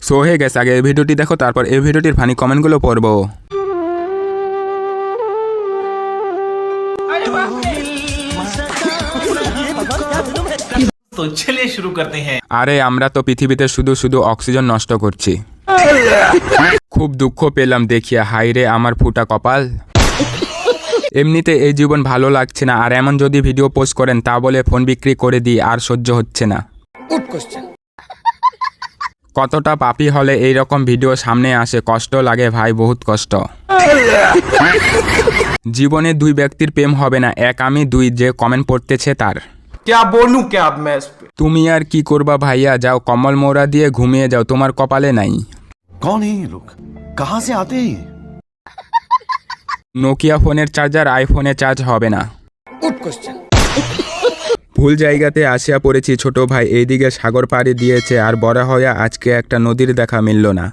So hey গেছে, আগে এই ভিডিওটি দেখো, তারপর এই ভিডিওটির ফানি কমেন্টগুলো পড়বো। तो चलिए शुरू करते हैं। আরে আমরা তো পৃথিবীতে শুধু শুধু অক্সিজেন নষ্ট করছি। খুব দুঃখ পেলাম দেখিয়া, হাইরে আমার ফুটা কপাল। এমনিতে এই জীবন ভালো লাগছে না, আর এমন যদি ভিডিও পোস্ট করেন তা বলে ফোন বিক্রি করে দিই, আর সহ্য হচ্ছে না। কতটা পাপী হলে এই রকম ভিডিও সামনে আসে, কষ্ট লাগে ভাই, বহুত কষ্ট। জীবনে দুই ব্যক্তির প্রেম হবে না, এক আমি দুই যে কমেন্ট পড়তেছে তার। क्या बोलूं क्या अब मैं इस पे। তুমি আর কি করবা ভাইয়া, যাও কম্বল মোড়া দিয়ে ঘুমিয়ে যাও, তোমার কপালে নাই। कौन है ये लोग, कहाँ से आते हैं ये? নোকিয়া ফোনের চার্জার আইফোনে চার্জ হবে না। ভুল জায়গাতে আসিয়া পড়েছি ছোট ভাই, এইদিকে সাগর পাড়ি দিয়েছে আর বড় হইয়া আজকে একটা নদীর দেখা মিলল না।